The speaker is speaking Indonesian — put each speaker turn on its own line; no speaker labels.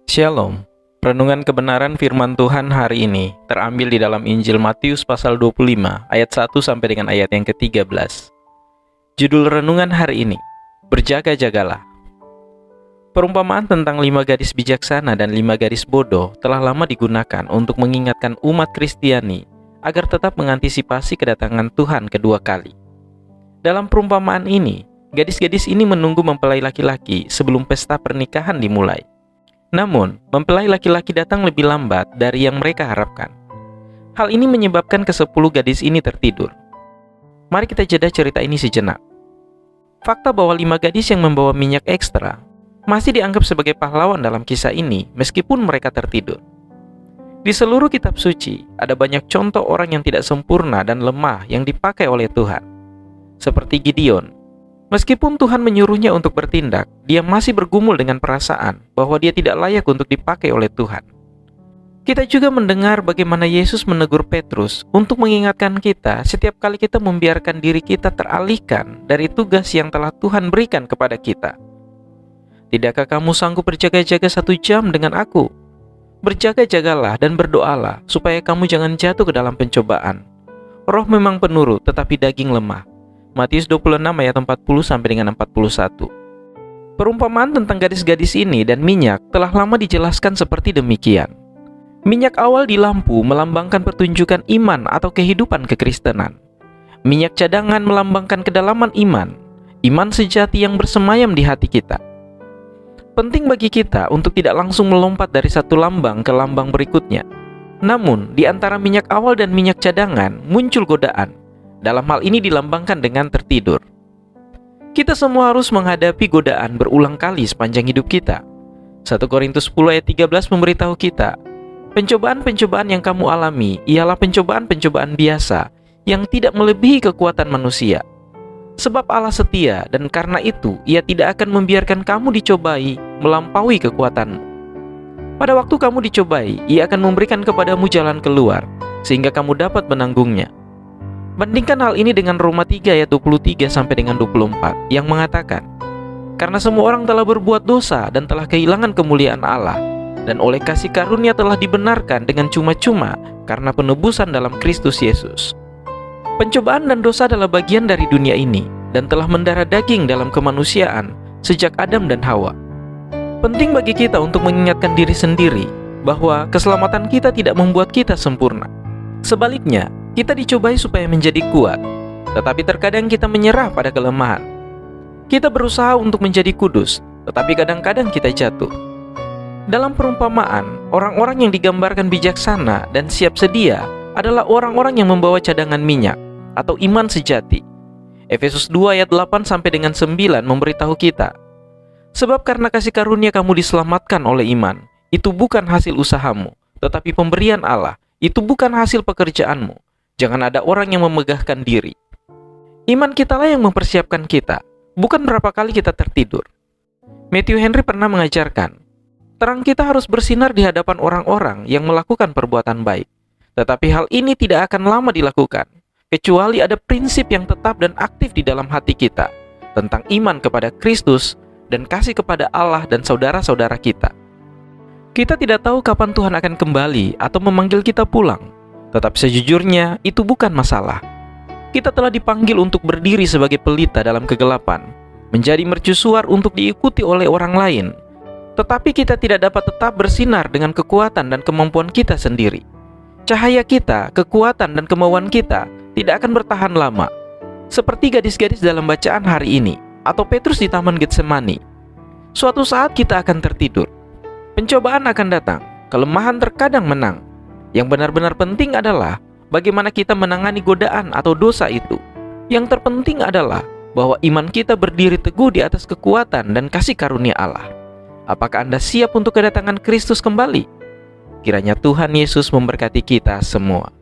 Shalom. Renungan kebenaran firman Tuhan hari ini terambil di dalam Injil Matius pasal 25 ayat 1 sampai dengan ayat yang ke-13. Judul renungan hari ini, Berjaga-jagalah. Perumpamaan tentang 5 gadis bijaksana dan 5 gadis bodoh telah lama digunakan untuk mengingatkan umat Kristiani agar tetap mengantisipasi kedatangan Tuhan kedua kali. Dalam perumpamaan ini, gadis-gadis ini menunggu mempelai laki-laki sebelum pesta pernikahan dimulai. Namun, mempelai laki-laki datang lebih lambat dari yang mereka harapkan. Hal ini menyebabkan ke-10 gadis ini tertidur. Mari kita jeda cerita ini sejenak. Fakta bahwa 5 gadis yang membawa minyak ekstra masih dianggap sebagai pahlawan dalam kisah ini meskipun mereka tertidur. Di seluruh kitab suci, ada banyak contoh orang yang tidak sempurna dan lemah yang dipakai oleh Tuhan. Seperti Gideon. Meskipun Tuhan menyuruhnya untuk bertindak, dia masih bergumul dengan perasaan bahwa dia tidak layak untuk dipakai oleh Tuhan. Kita juga mendengar bagaimana Yesus menegur Petrus untuk mengingatkan kita setiap kali kita membiarkan diri kita teralihkan dari tugas yang telah Tuhan berikan kepada kita. Tidakkah kamu sanggup berjaga-jaga 1 jam dengan aku? Berjaga-jagalah dan berdoalah supaya kamu jangan jatuh ke dalam pencobaan. Roh memang penurut tetapi daging lemah. Matius 26 ayat 40 sampai dengan 41. Perumpamaan tentang gadis-gadis ini dan minyak telah lama dijelaskan seperti demikian. Minyak awal di lampu melambangkan pertunjukan iman atau kehidupan kekristenan. Minyak cadangan melambangkan kedalaman iman sejati yang bersemayam di hati kita. Penting bagi kita untuk tidak langsung melompat dari satu lambang ke lambang berikutnya. Namun, di antara minyak awal dan minyak cadangan muncul godaan. Dalam hal ini dilambangkan dengan tertidur. Kita semua harus menghadapi godaan berulang kali sepanjang hidup kita. 1 Korintus 10 ayat 13 memberitahu kita, pencobaan-pencobaan yang kamu alami ialah pencobaan-pencobaan biasa yang tidak melebihi kekuatan manusia. Sebab Allah setia dan karena itu Ia tidak akan membiarkan kamu dicobai melampaui kekuatanmu. Pada waktu kamu dicobai, Ia akan memberikan kepadamu jalan keluar sehingga kamu dapat menanggungnya. Bandingkan hal ini dengan Roma 3 ayat 23 sampai dengan 24 yang mengatakan, karena semua orang telah berbuat dosa dan telah kehilangan kemuliaan Allah, dan oleh kasih karunia telah dibenarkan dengan cuma-cuma karena penebusan dalam Kristus Yesus. Pencobaan dan dosa adalah bagian dari dunia ini dan telah mendarah daging dalam kemanusiaan sejak Adam dan Hawa. Penting bagi kita untuk mengingatkan diri sendiri bahwa keselamatan kita tidak membuat kita sempurna. Sebaliknya, kita dicobai supaya menjadi kuat, tetapi terkadang kita menyerah pada kelemahan. Kita berusaha untuk menjadi kudus, tetapi kadang-kadang kita jatuh. Dalam perumpamaan, orang-orang yang digambarkan bijaksana dan siap sedia adalah orang-orang yang membawa cadangan minyak atau iman sejati. Efesus 2 ayat 8 sampai dengan 9 memberitahu kita, sebab karena kasih karunia kamu diselamatkan oleh iman, itu bukan hasil usahamu, tetapi pemberian Allah, itu bukan hasil pekerjaanmu. Jangan ada orang yang memegahkan diri. Iman kitalah yang mempersiapkan kita, bukan berapa kali kita tertidur. Matthew Henry pernah mengajarkan, terang kita harus bersinar di hadapan orang-orang yang melakukan perbuatan baik. Tetapi hal ini tidak akan lama dilakukan, kecuali ada prinsip yang tetap dan aktif di dalam hati kita, tentang iman kepada Kristus dan kasih kepada Allah dan saudara-saudara kita. Kita tidak tahu kapan Tuhan akan kembali atau memanggil kita pulang. Tetapi sejujurnya itu bukan masalah. Kita telah dipanggil untuk berdiri sebagai pelita dalam kegelapan, menjadi mercusuar untuk diikuti oleh orang lain. Tetapi kita tidak dapat tetap bersinar dengan kekuatan dan kemampuan kita sendiri. Cahaya kita, kekuatan dan kemauan kita tidak akan bertahan lama. Seperti gadis-gadis dalam bacaan hari ini, atau Petrus di Taman Getsemani. Suatu saat kita akan tertidur. Pencobaan akan datang, kelemahan terkadang menang. Yang benar-benar penting adalah bagaimana kita menangani godaan atau dosa itu. Yang terpenting adalah bahwa iman kita berdiri teguh di atas kekuatan dan kasih karunia Allah. Apakah Anda siap untuk kedatangan Kristus kembali? Kiranya Tuhan Yesus memberkati kita semua.